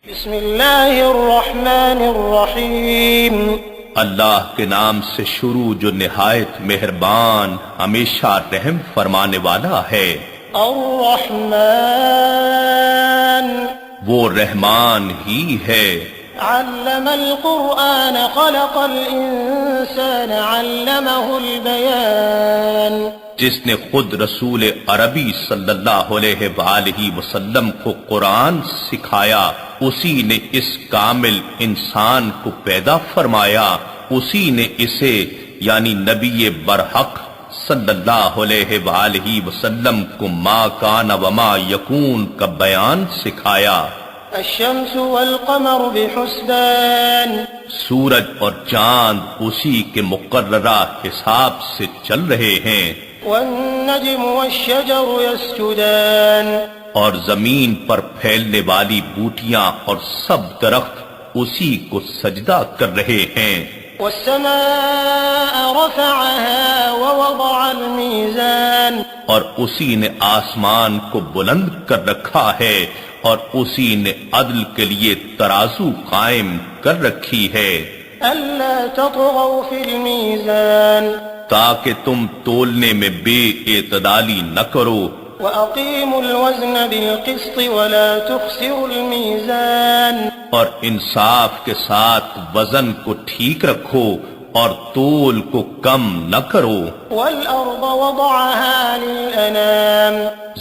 بسم اللہ الرحمن الرحیم اللہ کے نام سے شروع جو نہایت مہربان ہمیشہ رحم فرمانے والا ہے۔ الرحمن وہ رحمان ہی ہے۔ علم القرآن خلق الانسان علمہ البیان جس نے خود رسول عربی صلی اللہ علیہ وآلہ وسلم کو قرآن سکھایا، اسی نے اس کامل انسان کو پیدا فرمایا، اسی نے اسے یعنی نبی برحق صلی اللہ علیہ وآلہ وسلم کو ما کان وما یکون کا بیان سکھایا۔ الشمس والقمر بحسبان سورج اور چاند اسی کے مقررہ حساب سے چل رہے ہیں، والنجم والشجر يسجدان اور زمین پر پھیلنے والی بوٹیاں اور سب درخت اسی کو سجدہ کر رہے ہیں۔ والسماء رفعها ووضع الميزان اور اسی نے آسمان کو بلند کر رکھا ہے اور اسی نے عدل کے لیے ترازو قائم کر رکھی ہے، ألا تطغوا في الميزان تاکہ تم تولنے میں بے اعتدالی نہ کرو، وأقيموا الوزن بالقسط ولا تخسروا الميزان اور انصاف کے ساتھ وزن کو ٹھیک رکھو اور تول کو کم نہ کرو۔ والأرض وضعها للأنام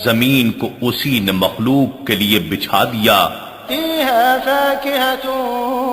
زمین کو اسی نے مخلوق کے لیے بچھا دیا، فيها فاكهة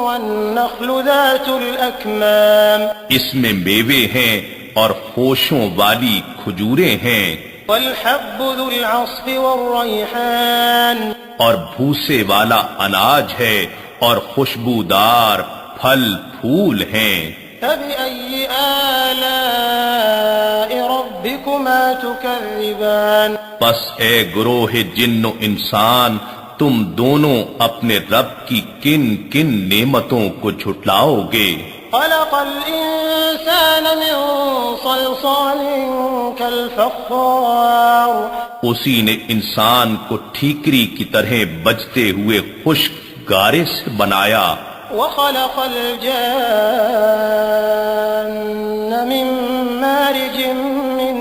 والنخل ذات الأكمام اس میں میوے ہیں اور خوشوں والی کھجوریں ہیں، والحب ذو العصف والريحان اور بھوسے والا اناج ہے اور خوشبودار پھل پھول ہیں۔ فبأي آلاء ربكما تكذبان پس اے گروہ جن و انسان، تم دونوں اپنے رب کی کن کن نعمتوں کو جھٹلاؤ گے؟ خلق الإنسان من صلصال كالفخار اسی نے انسان کو ٹھیکری کی طرح بجتے ہوئے خشک گارے سے بنایا، وخلق الجان من مارج من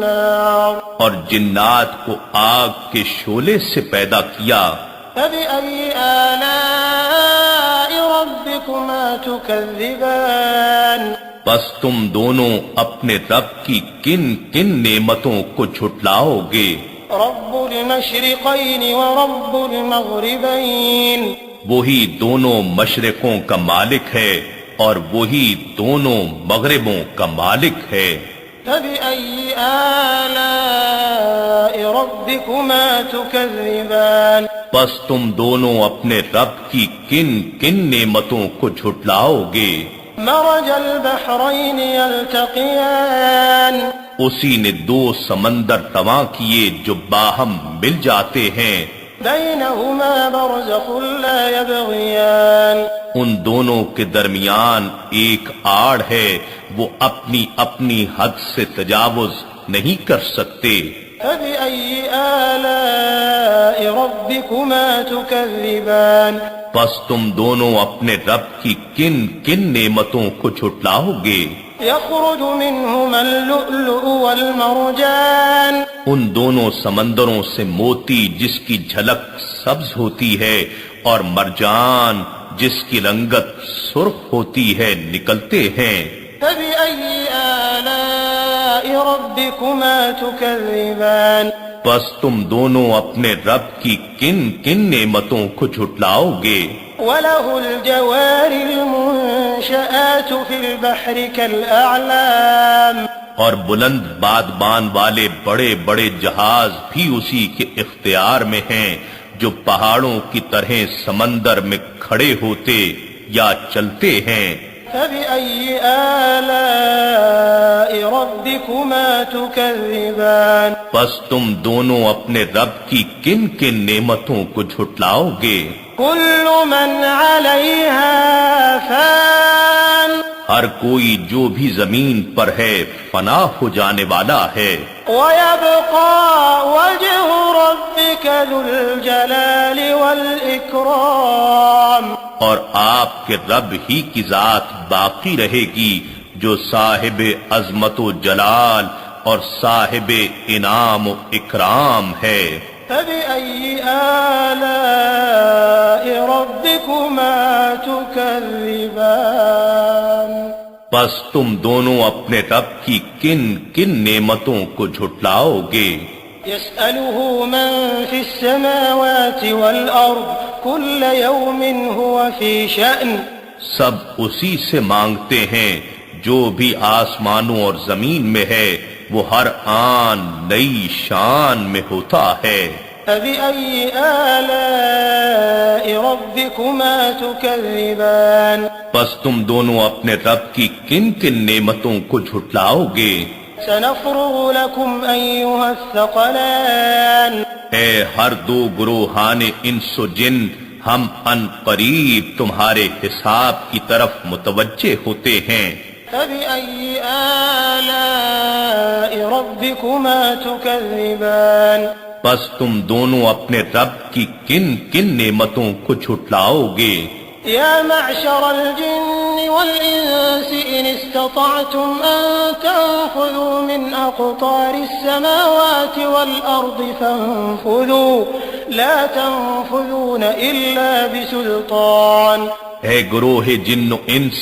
نار اور جنات کو آگ کے شعلے سے پیدا کیا۔ فبأي آلاء ربكما تكذبان بس تم دونوں اپنے رب کی کن کن نعمتوں کو جھٹلاؤ گے؟ رب المشرقين ورب المغربين وہی دونوں مشرقوں کا مالک ہے اور وہی دونوں مغربوں کا مالک ہے۔ فبأي آلاء ربكما تكذبان بس تم دونوں اپنے رب کی کن کن نعمتوں کو جھٹلاؤ گے؟ مرج البحرين يلتقيان اسی نے دو سمندر تواں کیے جو باہم مل جاتے ہیں، بينهما برزخ لا يبغيان ان دونوں کے درمیان ایک آڑ ہے، وہ اپنی اپنی حد سے تجاوز نہیں کر سکتے۔ فبأي آلاء ربكما تكذبان بس تم دونوں اپنے رب کی کن کن نعمتوں کو جھٹلاؤ گے؟ يخرج منهما اللؤلؤ والمرجان ان دونوں سمندروں سے موتی جس کی جھلک سبز ہوتی ہے اور مرجان جس کی رنگت سرخ ہوتی ہے نکلتے ہیں۔ فبأي آلاء ربكما تكذبان بس تم دونوں اپنے رب کی کن کن نعمتوں کو جھٹلاؤ گے؟ وله الجوار المنشآت في البحر كالأعلام اور بلند بادبان والے بڑے بڑے جہاز بھی اسی کے اختیار میں ہیں، جو پہاڑوں کی طرح سمندر میں کھڑے ہوتے یا چلتے ہیں۔ فبأي آلاء ربكما تكذبان بس تم دونوں اپنے رب کی کن کن نعمتوں کو جھٹلاؤ گے؟ كل من عليها فان ہر کوئی جو بھی زمین پر ہے فنا ہو جانے والا ہے، وَيَبْقَى وَجْهُ رَبِّكَ ذُو الْجَلَالِ وَالْإِكْرَامِ اور آپ کے رب ہی کی ذات باقی رہے گی جو صاحب عظمت و جلال اور صاحب انعام و اکرام ہے۔ فَبِأَيِّ آلَاءِ رَبِّكُمَا تُكَذِّبَانِ بس تم دونوں اپنے رب کی کن کن نعمتوں کو جھٹلاؤ گے؟ يَسْأَلُهُ مَن فِي السَّمَاوَاتِ وَالْأَرْضِ كُلَّ يَوْمٍ هُوَ فِي شَأْنٍ سب اسی سے مانگتے ہیں جو بھی آسمانوں اور زمین میں ہے، وہ ہر آن نئی شان میں ہوتا ہے۔ فَبِأَيِّ آلَاءِ رَبِّكُمَا تُكَذِّبَانِ بس تم دونوں اپنے رب کی کن کن نعمتوں کو جھٹلاؤ گے؟ سَنَفْرُغُ لَكُمْ أَيُّهَ الثَّقَلَانِ اے ہر دو گروہان انس و جن، ہم ان قریب تمہارے حساب کی طرف متوجہ ہوتے ہیں۔ فَبِأَيِّ آلَاءِ رَبِّكُمَا تُكَذِّبَانِ بس تم دونوں اپنے رب کی کن کن نعمتوں کو جھٹلاؤ گے؟ يا معشر الجن والإنس إن استطعتم أن تنفذوا من أقطار السماوات والأرض فانفذوا لا تنفذون إلا بسلطان۔ اے گروہ جن و انس،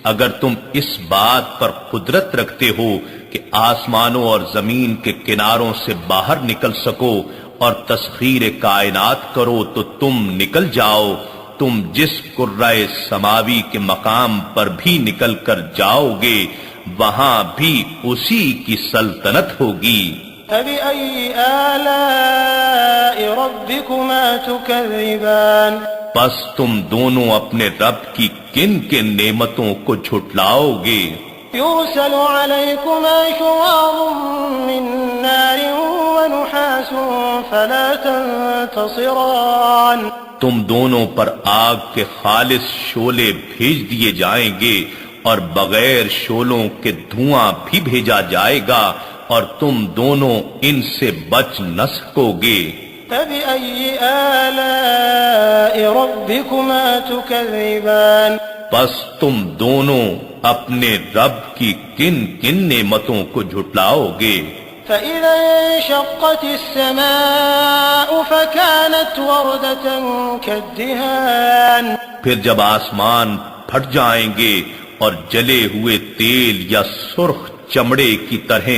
اگر تم اس بات پر قدرت رکھتے ہو کہ آسمانوں اور زمین کے کناروں سے باہر نکل سکو اور تسخیر کائنات کرو تو تم نکل جاؤ، تم جس قرۂ سماوی کے مقام پر بھی نکل کر جاؤ گے وہاں بھی اسی کی سلطنت ہوگی۔ فَبِأَيِّ آلَاءِ رَبِّكُمَا تُكَذِّبَانِ پس تم دونوں اپنے رب کی کن کن نعمتوں کو جھٹلاؤ گے؟ يُرْسَلُ عَلَيْكُمَا شُوَاظٌ مِّن نَّارٍ وَنُحَاسٌ فَلَا تَنتَصِرَانِ تم دونوں پر آگ کے خالص شعلے بھیج دیے جائیں گے اور بغیر شعلوں کے دھواں بھی بھیجا جائے گا اور تم دونوں ان سے بچ نہ سکو گے۔ فَبِأَيِّ آلَاءِ رَبِّكُمَا تُكَذِّبَانِ پس تم دونوں اپنے رب کی کن کن نعمتوں کو جھٹلاؤ گے؟ فَإِذَا انشَقَّتِ السَّمَاءُ فَكَانَتْ وَرْدَةً كَالدِّهَانِ پھر جب آسمان پھٹ جائیں گے اور جلے ہوئے تیل یا سرخ چمڑے کی طرح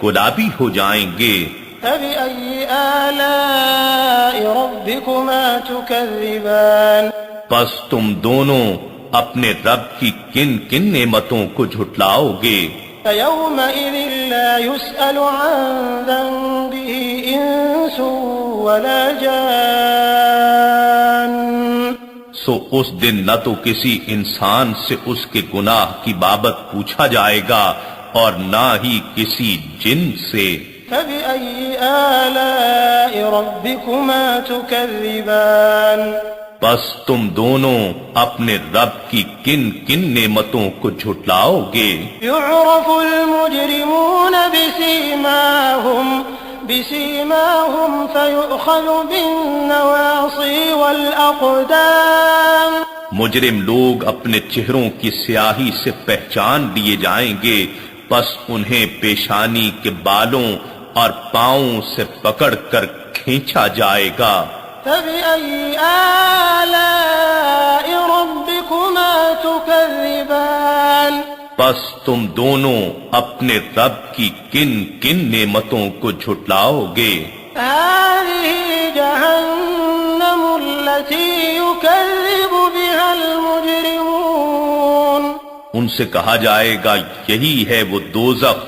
گلابی ہو جائیں گے۔ فَبِأَيِّ آلَاءِ رَبِّكُمَا تُكَذِّبَانِ پس تم دونوں اپنے رب کی کن کن نعمتوں کو جھٹلاؤ گے؟ فَيَوْمَئِذٍ لَا يُسْأَلُ عَن ذَنبِهِ إِنسٌ وَلَا جَانٌّ سو اس دن نہ تو کسی انسان سے اس کے گناہ کی بابت پوچھا جائے گا اور نہ ہی کسی جن سے۔ فَبِأَيِّ آلَاءِ رَبِّكُمَا تُكَذِّبَانِ بس تم دونوں اپنے رب کی کن کن نعمتوں کو جھٹلاؤ گے؟ يُعْرَفُ الْمُجْرِمُونَ بِسِيمَاهُمْ فَيُؤْخَذُ بِالنَّوَاصِي وَالْأَقْدَامِ مجرم لوگ اپنے چہروں کی سیاہی سے پہچان لیے جائیں گے، پس انہیں پیشانی کے بالوں اور پاؤں سے پکڑ کر کھینچا جائے گا۔ فَبِأَيِّ آلَاءِ رَبِّكُمَا تُكَذِّبَانِ پس تم دونوں اپنے رب کی کن کن نعمتوں کو جھٹلاؤ گے؟ هَٰذِهِ جَهَنَّمُ الَّتِي يُكَذِّبُ بِهَا الْمُجْرِمُونَ ان سے کہا جائے گا یہی ہے وہ دوزخ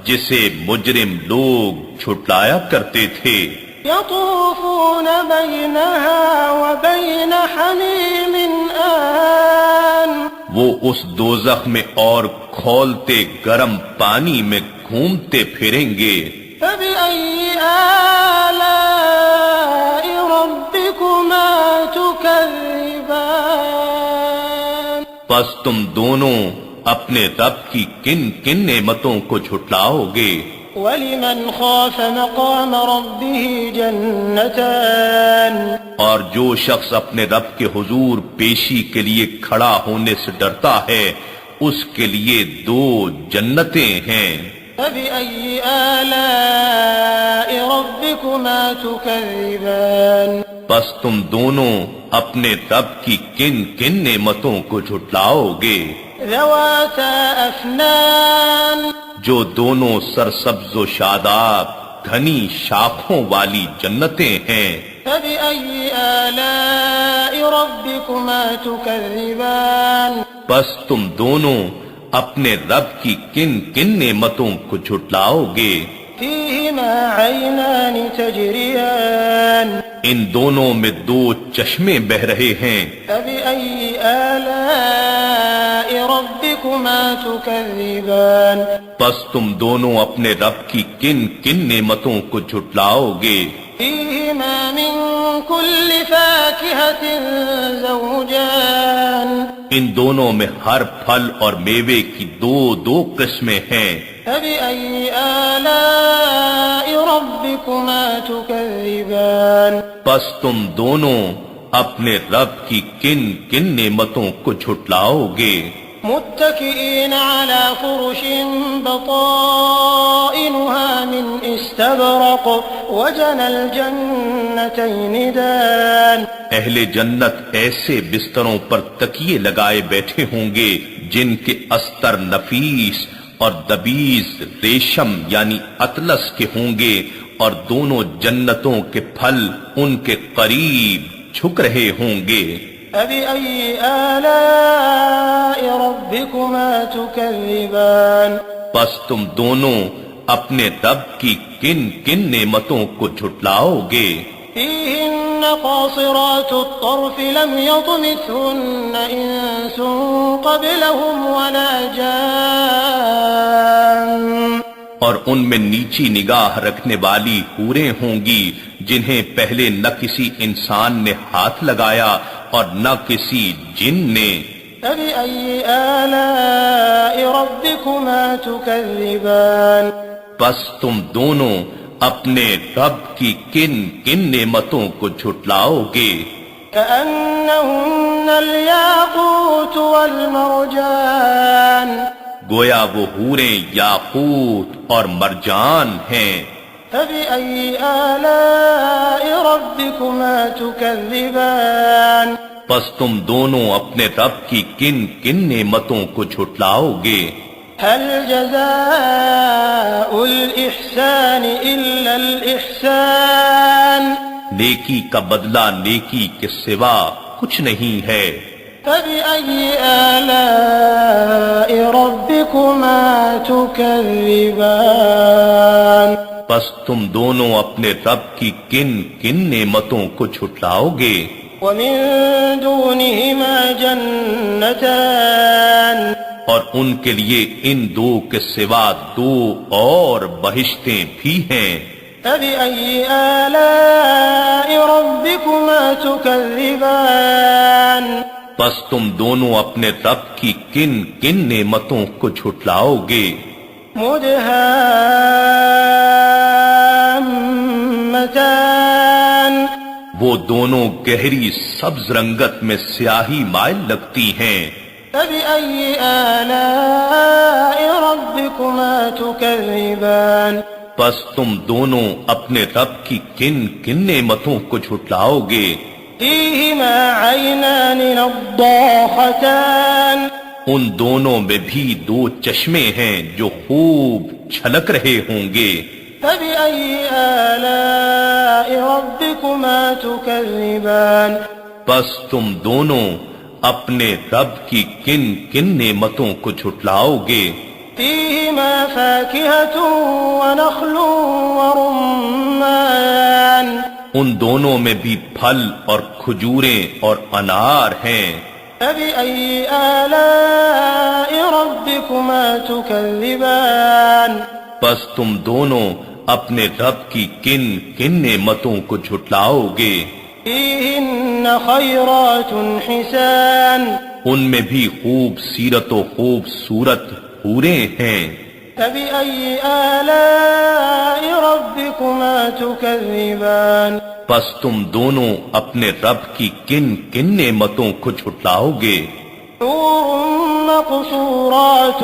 جسے مجرم لوگ جھٹلایا کرتے تھے۔ يَطُوفُونَ بَيْنَهَا وَبَيْنَ حَمِيمٍ آنٍ وہ اس دوزخ میں اور کھولتے گرم پانی میں گھومتے پھریں گے۔ فَبِأَيِّ آلَاءِ رَبِّكُمَا تُكَذِّبَانِ پس تم دونوں اپنے رب کی کن کن نعمتوں کو جھٹلاؤ گے؟ وَلِمَنْ خَافَ مَقَامَ رَبِّهِ جَنَّتَانِ اور جو شخص اپنے رب کے حضور پیشی کے لیے کھڑا ہونے سے ڈرتا ہے اس کے لیے 2 جنتیں ہیں۔ فَبِأَيِّ آلَاءِ رَبِّكُمَا تُكَذِّبَانِ بس تم دونوں اپنے رب کی کن کن نعمتوں کو جھٹلاؤ گے؟ ذَوَاتَا أَفْنَانٍ جو دونوں سرسبز و شاداب گھنی شاخوں والی جنتیں ہیں۔ فَبِأَيِّ آلَاءِ رَبِّكُمَا تُكَذِّبَانِ بس تم دونوں اپنے رب کی کن کن نعمتوں کو جھٹلاؤ گے؟ فِيهِمَا عَيْنَانِ تَجْرِيَانِ ان دونوں میں 2 چشمے بہ رہے ہیں۔ فَبِأَيِّ آلَاءِ رَبِّكُمَا تُكَذِّبَانِ بس تم دونوں اپنے رب کی کن کن نعمتوں کو جھٹلاؤ گے؟ فِيهِمَا مِن كُلِّ فَاكِهَةٍ زَوْجَانِ ان دونوں میں ہر پھل اور میوے کی 2 قسمیں ہیں۔ فَبِأَيِّ آلَاءِ رَبِّكُمَا تُكَذِّبَانِ بس تم دونوں اپنے رب کی کن کن نعمتوں کو جھٹلاؤ گے؟ متكئين على فرش بطائنها من استبرق وجنى الجنتين دان اہل جنت ایسے بستروں پر تکیے لگائے بیٹھے ہوں گے جن کے استر نفیس اور دبیز ریشم یعنی اطلس کے ہوں گے، اور دونوں جنتوں کے پھل ان کے قریب جھک رہے ہوں گے۔ فَبِأَيِّ آلَاءِ رَبِّكُمَا تُكَذِّبَانِ بس تم دونوں اپنے رب کی کن کن نعمتوں کو جھٹلاؤ گے؟ فِيهِنَّ قَاصِرَاتُ الطَّرْفِ لَمْ يَطْمِثْهُنَّ إِنسٌ قَبْلَهُمْ وَلَا جَانٌّ اور ان میں نیچی نگاہ رکھنے والی حوریں ہوں گی جنہیں پہلے نہ کسی انسان نے ہاتھ لگایا اور نہ کسی جن نے۔ فَبِأَيِّ آلَاءِ رَبِّكُمَا تُكَذِّبَانِ بس تم دونوں اپنے رب کی کن کن نعمتوں کو جھٹلاؤ گے؟ كَأَنَّهُنَّ الْيَاقُوتُ وَالْمَرْجَانُ گویا وہ حوریں یاقوت اور مرجان ہیں۔ فَبِأَيِّ آلَاءِ رَبِّكُمَا تُكَذِّبَانِ بس تم دونوں اپنے رب کی کن کن نعمتوں کو جھٹلاؤ گے؟ هَلْ جَزَاءُ الْإِحْسَانِ إِلَّا الْإِحْسَانُ نیکی کا بدلہ نیکی کے سوا کچھ نہیں ہے۔ فَبِأَيِّ آلَاءِ رَبِّكُمَا تُكَذِّبَانِ بس تم دونوں اپنے رب کی کن کن نعمتوں کو جھٹلاؤ گے؟ وَمِن دُونِهِمَا جَنَّتَانِ اور ان کے لیے ان 2 کے سوا 2 اور بہشتیں بھی ہیں۔ فَبِأَيِّ آلَاءِ رَبِّكُمَا تُكَذِّبَانِ بس تم دونوں اپنے رب کی کن کن نعمتوں کو جھٹلاؤ گے؟ مُدْهَامَّتَانِ وہ دونوں گہری سبز رنگت میں سیاہی مائل لگتی ہیں۔ فَبِأَيِّ آلَاءِ رَبِّكُمَا تُكَذِّبَانِ بس تم دونوں اپنے رب کی کن کن نعمتوں کو جھٹلاؤ گے؟ فِيهِمَا عَيْنَانِ نَضَّاخَتَانِ ان دونوں میں بھی 2 چشمے ہیں جو خوب چھلک رہے ہوں گے۔ فَبِأَيِّ آلَاءِ رَبِّكُمَا تُكَذِّبَانِ بس تم دونوں اپنے رب کی کن کن نعمتوں کو جھٹلاؤ گے؟ فِيهِمَا فَاكِهَةٌ وَنَخْلٌ وَرُمَّانٌ ان دونوں میں بھی پھل اور کھجوریں اور انار ہیں۔ فَبِأَيِّ آلَاءِ رَبِّكُمَا تُكَذِّبَانِ بس تم دونوں اپنے رب کی کن کن نعمتوں کو جھٹلاؤ گے؟ فِيهِنَّ خَيْرَاتٌ حِسَانٌ ان میں بھی خوب سیرت و خوبصورت حوریں ہیں۔ فبأي آلاء ربكما تكذبان پس تم دونوں اپنے رب کی کن کن نعمتوں کو جھٹلاؤ گے؟ حور مقصورات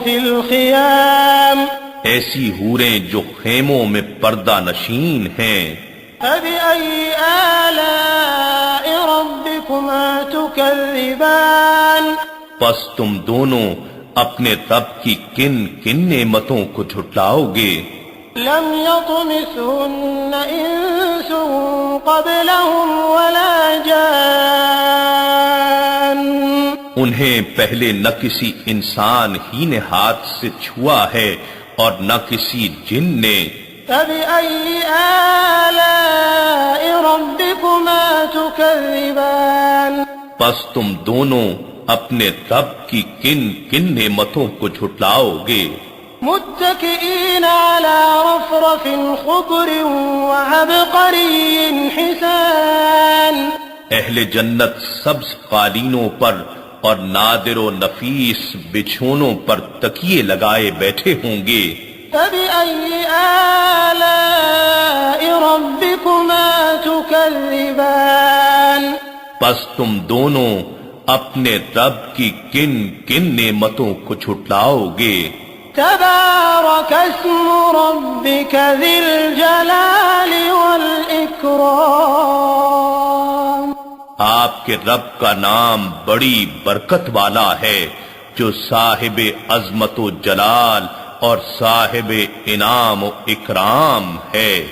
في الخيام ایسی حوریں جو خیموں میں پردہ نشین ہیں۔ فبأي آلاء ربكما تكذبان پس تم دونوں اپنے رب کی کن کن نعمتوں کو جھٹلاؤ گے؟ لم يطمثهن إنس قبلهم ولا جان انہیں پہلے نہ کسی انسان ہی نے ہاتھ سے چھوا ہے اور نہ کسی جن نے۔ فبأي آلاء ربكما تكذبان پس تم دونوں اپنے رب کی کن کن نعمتوں کو جھٹلاؤ گے؟ متكئين على رفرف خضر وعبقري حسان اہل جنت سبز قالینوں پر اور نادر و نفیس بچھونوں پر تکیے لگائے بیٹھے ہوں گے۔ فبأي آلاء ربكما تكذبان پس تم دونوں اپنے رب کی کن کن نعمتوں کو جھٹلاؤ گے؟ تبارك اسم ربك ذي الجلال والإكرام آپ کے رب کا نام بڑی برکت والا ہے جو صاحب عظمت و جلال اور صاحب انعام و اکرام ہے۔